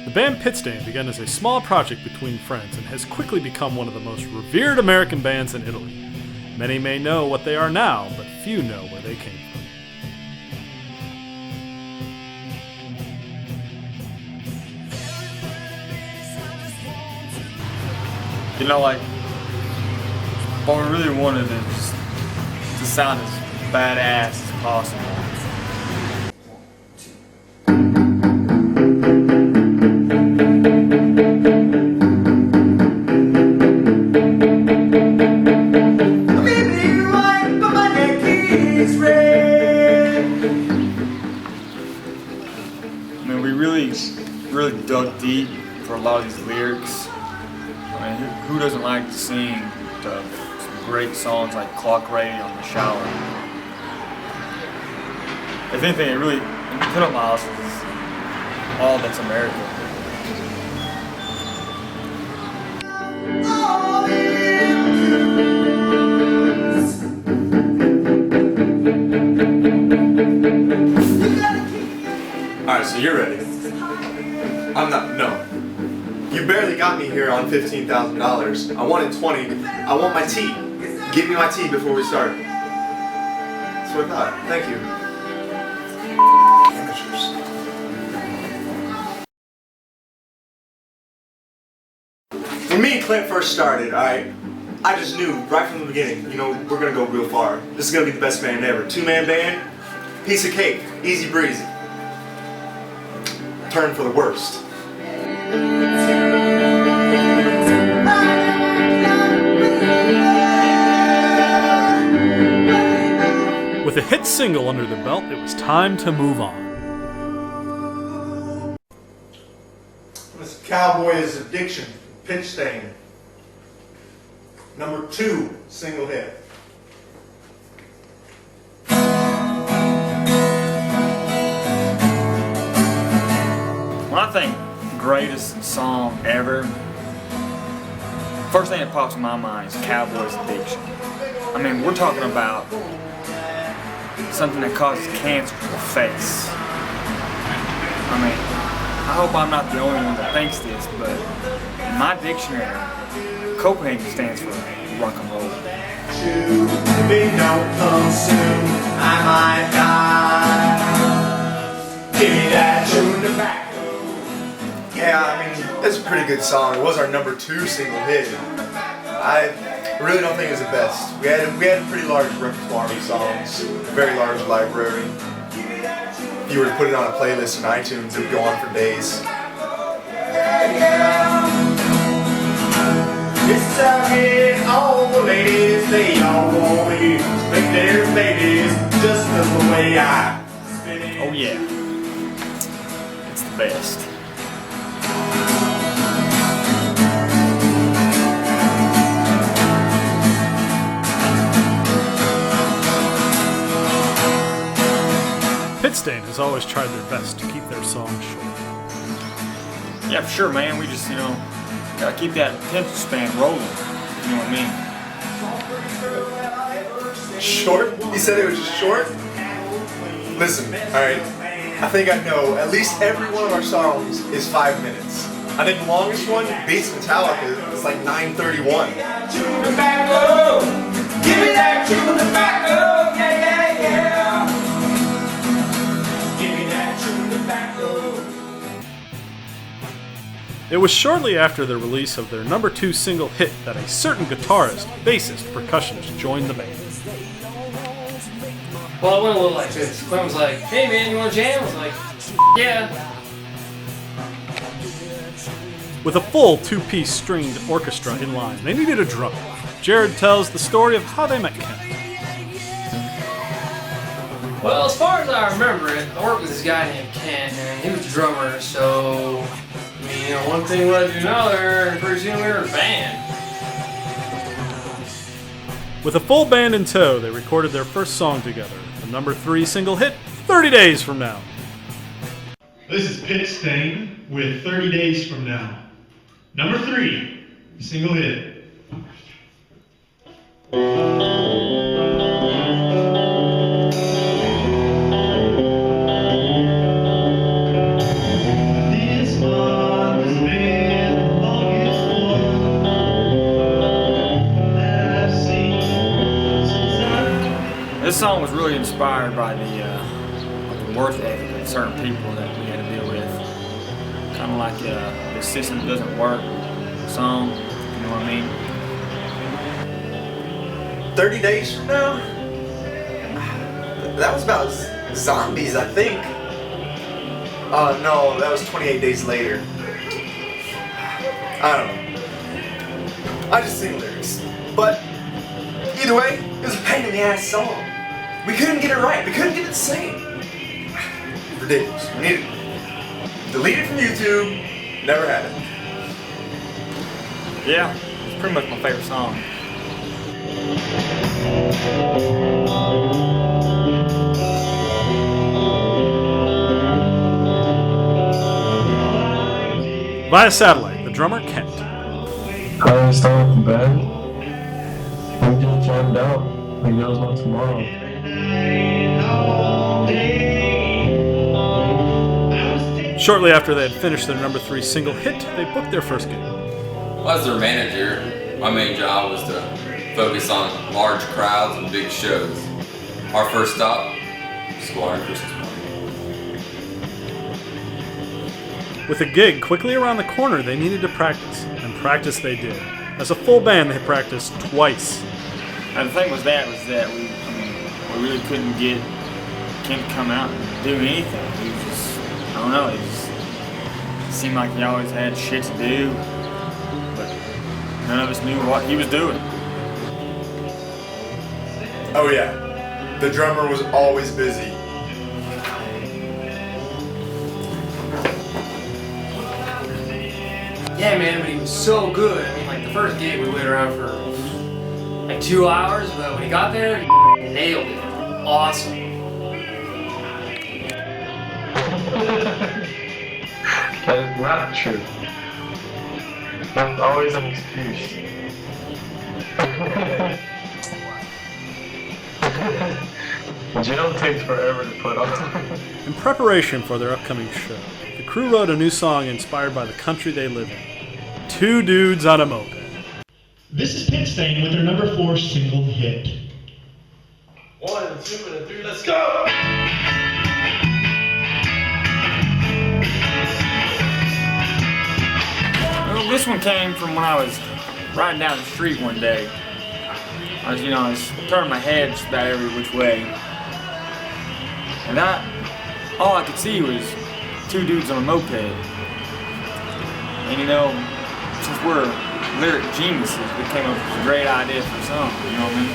The band Pitstain began as a small project between friends and has quickly become one of the most revered American bands in Italy. Many may know what they are now, but few know where they came from. You know, like, what we really wanted is to sound as badass as possible. I mean, we really dug deep for a lot of these lyrics. I mean, who doesn't like to sing some great songs like Clock Radio in the shower? If anything, it really epitomizes all that's American. Alright, so you're ready. I'm not, no. You barely got me here on $15,000. I wanted 20. I want my tea. Give me my tea before we start. That's what I thought. Thank you. Amateurs. When me and Clint first started, I just knew right from the beginning, you know, we're gonna go real far. This is gonna be the best band ever. Two-man band, piece of cake, easy breezy. Turn for the worst. With a hit single under the belt, it was time to move on. This Cowboy's Addiction, Pitstain. Number 2 single hit. When I think greatest song ever, first thing that pops in my mind is Cowboy's Addiction. I mean, we're talking about something that causes cancer to the face. I mean, I hope I'm not the only one that thinks this, but in my dictionary, Copenhagen stands for rock and roll. If it don't come soon, I might die. Give me that chewing tobacco. Yeah, I mean, that's a pretty good song. It was our number 2 single hit. I really don't think it was the best. We had a pretty large repertoire of songs, very large library. If you were to put it on a playlist in iTunes, it would go on for days. It's out here, all the ladies, they all want me. Make their babies just the way I spin it. Oh yeah, it's the best. Pitstain has always tried their best to keep their songs short. Yeah, for sure, man. We just, gotta keep that attention span rolling. You know what I mean? Short? You said it was just short? Listen, alright. I think I know at least every one of our songs is 5 minutes. I think the longest one, Beats Metallica, is like 9:31. Chewing tobacco, give me that chewing tobacco, yeah, yeah, yeah. Give me that chewing tobacco. It was shortly after the release of their number 2 single hit that a certain guitarist, bassist, percussionist joined the band. Well, it went a little like this. Clint was like, hey man, you want to jam? I was like, yeah. With a full 2-piece stringed orchestra in line, they needed a drummer. Jared tells the story of how they met Kent. Well, as far as I remember it, I worked with this guy named Kent, and he was the drummer, so, I mean, one thing led to another, and pretty soon we were a band. With a full band in tow, they recorded their first song together, the number 3 single hit, 30 Days From Now. This is Pitstain with 30 Days From Now. Number 3, single hit. This This song was really inspired by the work ethic of certain people that we had to deal with. Kind of like the system doesn't work song, you know what I mean? 30 days from now? That was about zombies, I think. No, that was 28 days later. I don't know. I just sing lyrics. But either way, it was a pain in the ass song. We couldn't get it right. We couldn't get it the same. It's ridiculous. We needed it. Delete it from YouTube. Never had it. Yeah, it's pretty much my favorite song. Via satellite, the drummer Kent. How is start with the band? We just jammed out. Like there was no tomorrow. Shortly after they had finished their number 3 single hit, they booked their first gig. Well, as their manager, my main job was to focus on large crowds and big shows. Our first stop, Squire Christmas Party. With a gig quickly around the corner, they needed to practice, and practice they did. As a full band, they practiced twice. And the thing was that we really couldn't get Kent to come out and do anything. He was just, I don't know, he just seemed like he always had shit to do, but none of us knew what he was doing. Oh yeah. The drummer was always busy. Yeah, man, but he was so good. I mean, like the first gig we waited around for like 2 hours, but when he got there, he nailed it. Awesome. That is not true. That's always an excuse. Jail takes forever to put on. In preparation for their upcoming show, the crew wrote a new song inspired by the country they live in. 2 Dudes on a Moped. This is Pit Stain with their number 4 single hit. 1 and 2 and 3, let's go! Well, this one came from when I was riding down the street one day. I was turning my head just about every which way. And all I could see was 2 dudes on a moped. And since we're lyric geniuses, we came up with a great idea for a song, you know what I mean?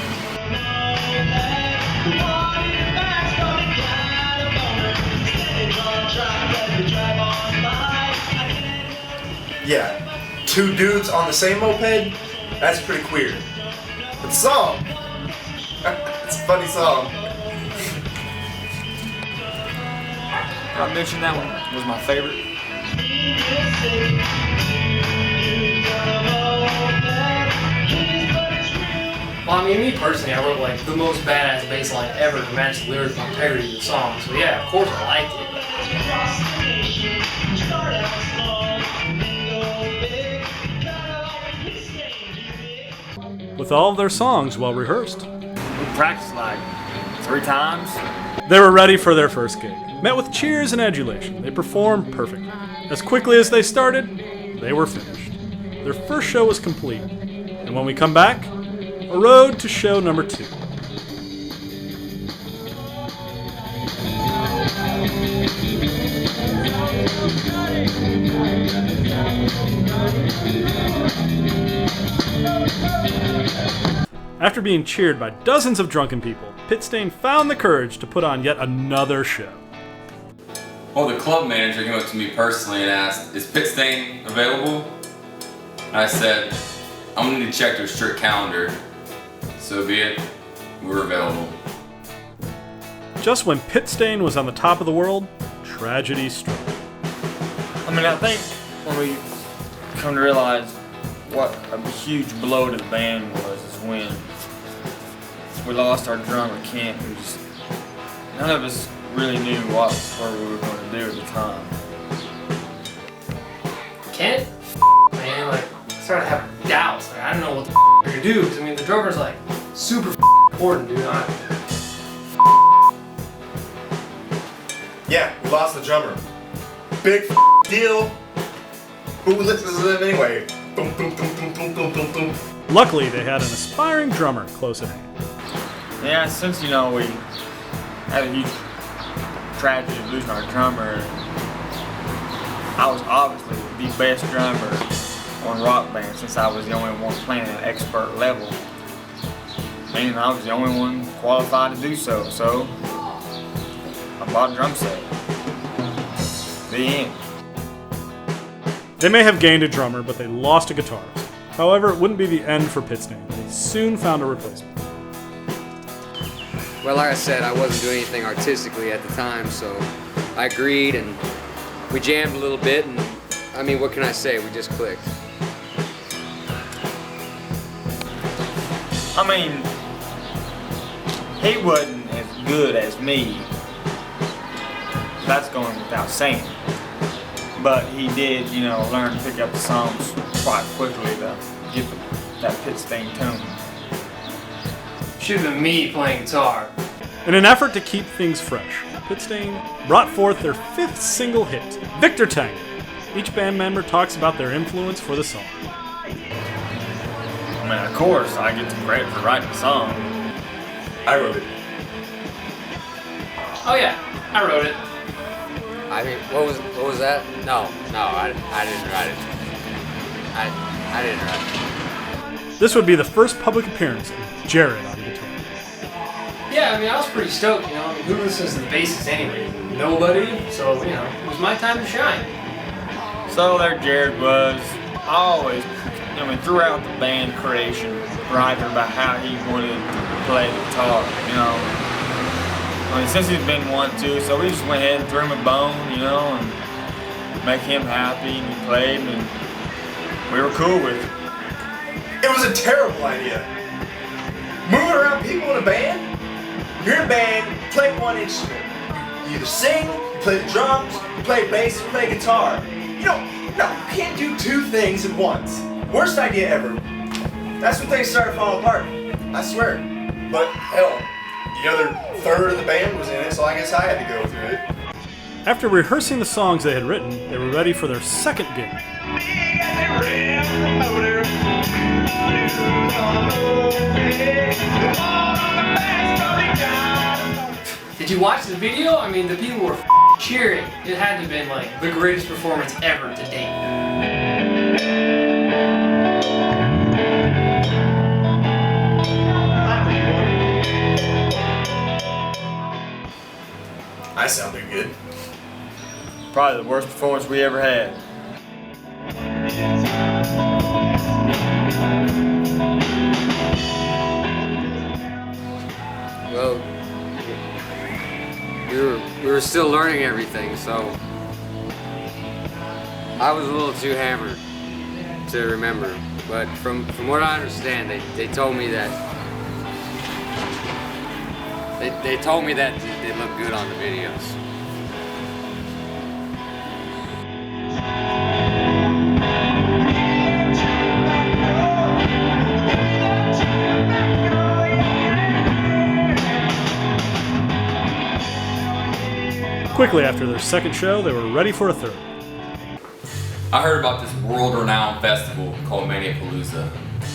Yeah. 2 dudes on the same moped? That's pretty queer. But the song, it's a funny song. I mentioned that one was my favorite. Well, I mean, me personally, I wrote like the most badass bass line ever to match the lyrical integrity of the song. So yeah, of course I liked it. With all of their songs well rehearsed. We practiced like 3 times. They were ready for their first gig. Met with cheers and adulation, they performed perfectly. As quickly as they started, they were finished. Their first show was complete, and when we come back, a road to show number 2. After being cheered by dozens of drunken people, Pit Stain found the courage to put on yet another show. Well, the club manager came up to me personally and asked, "Is Pit Stain available?" And I said, "I'm gonna need to check their strict calendar." So be it, we're available. Just when Pit Stain was on the top of the world, tragedy struck. I mean, I think when we come to realize what a huge blow to the band was is when we lost our drummer, Kent. None of us really knew what we were going to do at the time. Kent, man, like, I started having doubts. Like, I don't know what the we're gonna do. Because, I mean, the drummer's like super important, dude. Yeah, we lost the drummer. Big deal. Who listens to them anyway? Boom, boom, boom, boom, boom, boom, boom, boom. Luckily, they had an aspiring drummer close at hand. Yeah, since we had a huge tragedy of losing our drummer, I was obviously the best drummer on Rock Band since I was the only one playing at expert level. And I was the only one qualified to do so, so I bought a drum set. The end. They may have gained a drummer, but they lost a guitarist. However, it wouldn't be the end for Pitstain. They soon found a replacement. Well, like I said, I wasn't doing anything artistically at the time, so I agreed and we jammed a little bit, and I mean, what can I say? We just clicked. I mean, he wasn't as good as me. That's going without saying. But he did, learn to pick up the songs quite quickly to get that Pitstain tune. Should have been me playing guitar. In an effort to keep things fresh, Pitstain brought forth their 5th single hit, Victor Tango. Each band member talks about their influence for the song. I mean, of course, I get some credit for writing the song. I wrote it. Oh yeah, I wrote it. I mean, what was that? No, I didn't write it. I didn't write it. This would be the first public appearance of Jared on guitar. Yeah, I mean, I was pretty stoked, I mean, who listens to the basses anyway? Nobody, so, it was my time to shine. So there Jared was, always, throughout the band creation, writing about how he wanted to play the guitar, since he's been wanting to, so we just went ahead and threw him a bone, and make him happy, and he played, and we were cool with it. It was a terrible idea. Moving around people in a band? You're in a band, you play one instrument. You either sing, you play the drums, you play bass, you play guitar. You can't do 2 things at once. Worst idea ever. That's when things started falling apart. I swear. But hell, the other third of the band was in it, so I guess I had to go through it. After rehearsing the songs they had written, they were ready for their second gig. Did you watch the video? I mean, the people were cheering. It had to have been like the greatest performance ever to date. I sounded good. Probably the worst performance we ever had. Well, we were still learning everything, so I was a little too hammered to remember. But from what I understand, they told me that they told me that they look good on the videos. Quickly after their second show, they were ready for a third. I heard about this world-renowned festival called Maniapalooza,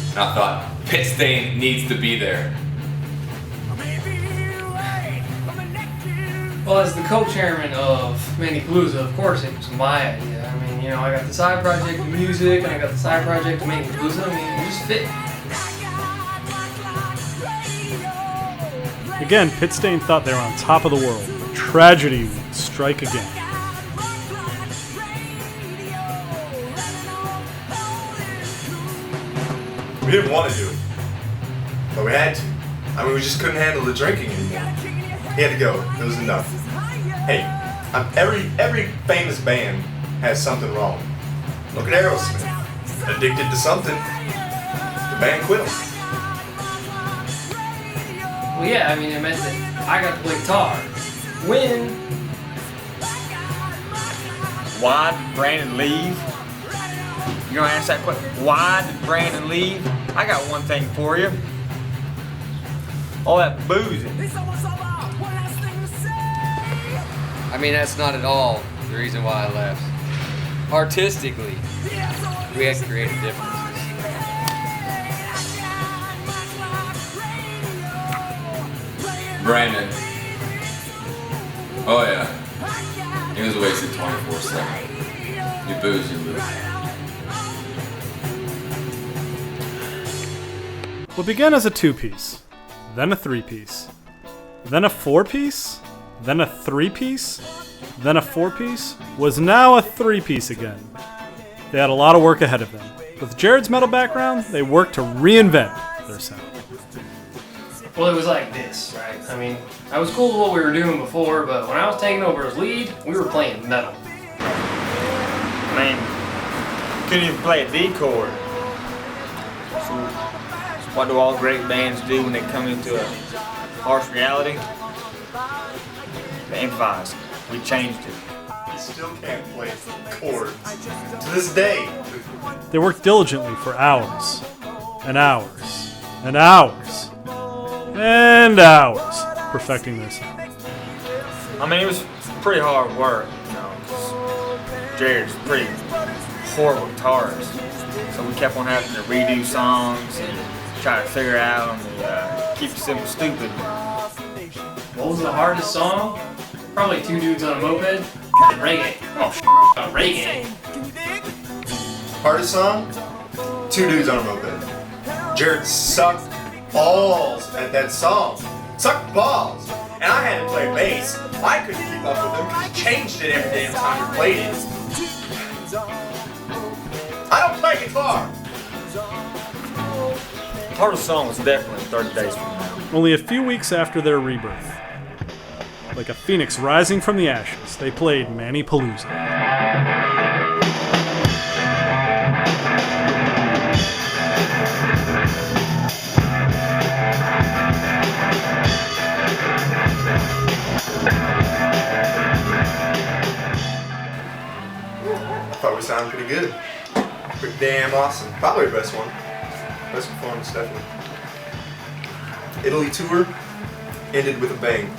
and I thought, Pitstain needs to be there. Well, as the co-chairman of Maniapalooza, of course it was my idea. I mean, I got the side project of music, and I got the side project of Maniapalooza. I mean, it just fit. Again, Pitstain thought they were on top of the world, but tragedy would strike again. We didn't want to do it, but we had to. I mean, we just couldn't handle the drinking anymore. He had to go. It was enough. Hey, every famous band has something wrong. Look at Aerosmith. Addicted to something. The band quit them. Well, yeah, I mean, it meant that I got to play guitar. When? Why did Brandon leave? You're gonna ask that question? Why did Brandon leave? I got one thing for you. All that boozing. I mean, that's not at all the reason why I left. Artistically, we had creative differences. Brandon. Oh yeah. He was wasted 24/7. You booze, you lose. What began as a 2-piece, then a 3-piece, then a 4-piece, then a 3-piece, then a 4-piece, was now a 3-piece again. They had a lot of work ahead of them. With Jared's metal background, they worked to reinvent their sound. Well, it was like this, right? I mean, I was cool with what we were doing before, but when I was taking over as lead, we were playing metal. I mean, couldn't even play a D chord. So, what do all great bands do when they come into a harsh reality? They improvise. We changed it. You still can't play chords to this day. They worked diligently for hours, and hours, and hours, and hours, perfecting their sound. I mean, it was pretty hard work, you know, 'cause Jared's a pretty horrible guitarist. So we kept on having to redo songs and try to figure out on the Keep It Simple Stupid. What was the hardest song? Probably Two Dudes on a Moped. Reggae. Oh, reggae. Hardest song? Two Dudes on a Moped. Jared sucked balls at that song. Sucked balls. And I had to play bass. I couldn't keep up with him because he changed it every damn time we played it. I don't play guitar. The hardest song was definitely 30 Days From Now. Only a few weeks after their rebirth, like a phoenix rising from the ashes, they played Manny Palooza. I thought we sounded pretty good. Pretty damn awesome. Probably the best one. Best performance, definitely. Italy tour ended with a bang.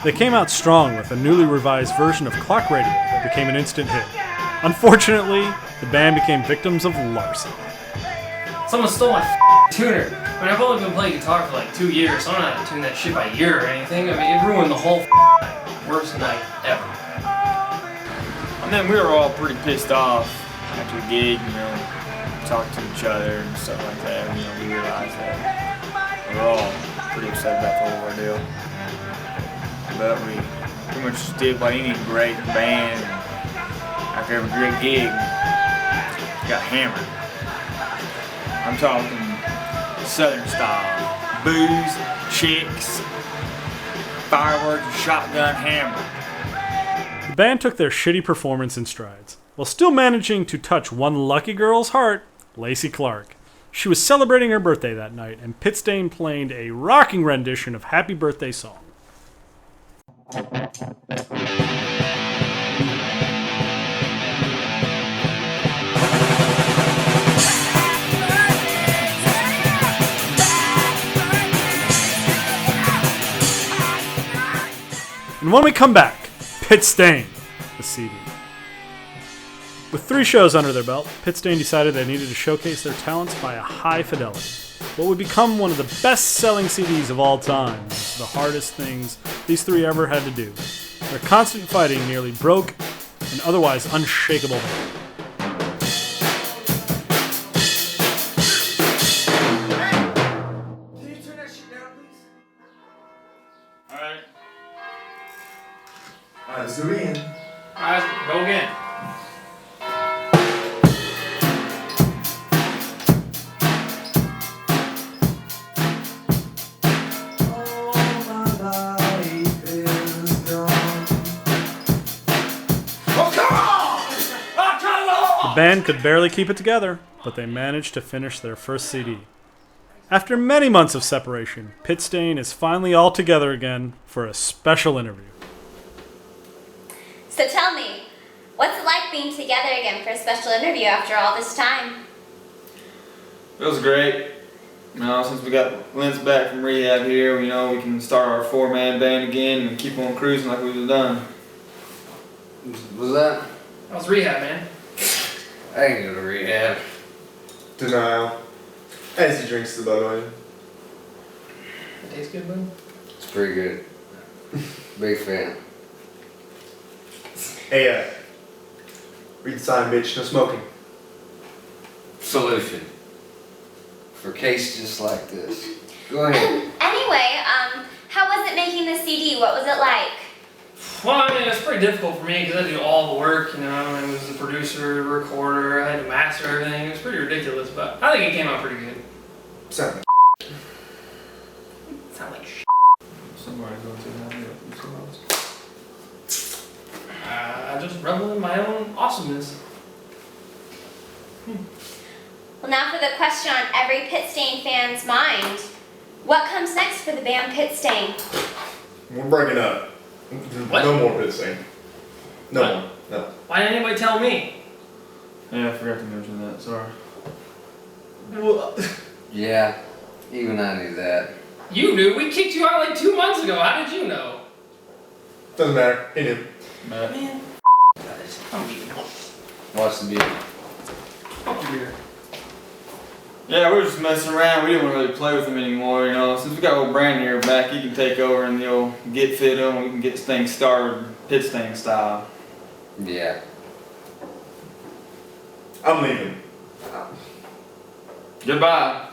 They came out strong with a newly revised version of Clock Radio that became an instant hit. Unfortunately, the band became victims of larceny. Someone stole my tuner. I mean, I've only been playing guitar for like 2 years, so I don't know how to tune that shit by ear or anything. I mean, it ruined the whole night. Worst night ever. I mean, we were all pretty pissed off after the gig, you know, talked to each other and stuff like that. You know, we realized that we were all pretty upset about the whole ordeal. But we pretty much did what any great band after every great gig got hammered. I'm talking Southern style. Booze, chicks, fireworks, and shotgun hammer. The band took their shitty performance in strides, while still managing to touch one lucky girl's heart, Lacey Clark. She was celebrating her birthday that night, and Pitstain played a rocking rendition of Happy Birthday Song. And when we come back, Pitstain, the CD. With 3 shows under their belt, Pitstain decided they needed to showcase their talents by a high fidelity. What would become one of the best-selling CDs of all time was the hardest things these 3 ever had to do. Their constant fighting nearly broke an otherwise unshakable band. Can you turn that shit down, please? Alright. Alright, let's do it again. Alright, go again. The band could barely keep it together, but they managed to finish their first CD. After many months of separation, Pitstain is finally all together again for a special interview. So tell me, what's it like being together again for a special interview after all this time? Feels great. You know, since we got Lance back from rehab here, you know, we can start our 4-man band again and keep on cruising like we've done. Was that? That was rehab, man. I ain't go to rehab. Denial. As he drinks the Budweiser. It tastes good, bud. It's pretty good. Big fan. Hey, read the sign, bitch. No smoking. Solution. For cases just like this. Go ahead. Anyway, how was it making the CD? What was it like? Well, I mean, it's pretty difficult for me because I do all the work, you know. I was the producer, recorder, I had to master everything. It was pretty ridiculous, but I think it came out pretty good. Sound Sound like shit. Somebody go to that. I just revel in my own awesomeness. Well, now for the question on every Pit Stain fan's mind. What comes next for the band Pit Stain? We're breaking up. What? No more Pit Stain. No What? more. No. Why didn't anybody tell me? Yeah, I forgot to mention that. Sorry. Well, Yeah, even I knew that. you knew. We kicked you out like 2 months ago. How did you know? Doesn't matter. He knew. Matt. Man, guys, I'm leaving. Watch the beer. Fuck your beer. Yeah, we were just messing around. We didn't want to really play with him anymore, you know. Since we got old Brandon here back, he can take over and, you know, get fit on. We can get this thing started Pit Stain style. Yeah. I'm leaving. Goodbye.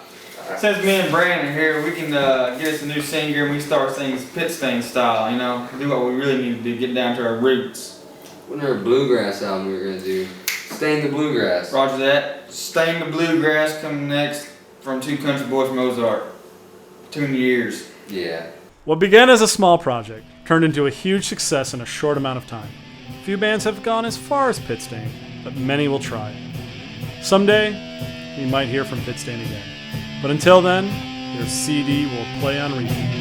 Since me and Brandon are here, we can get us a new singer and we start things Pit Stain style, you know. Do what we really need to do, get down to our roots. Wonder a bluegrass album we were gonna do. Stain the Bluegrass. Roger that. Stain the Bluegrass coming next from Two Country Boys from Ozark. Tune your ears. Yeah. What began as a small project turned into a huge success in a short amount of time. Few bands have gone as far as Pit Stain, but many will try. Someday, we might hear from Pit Stain again. But until then, their CD will play on repeat.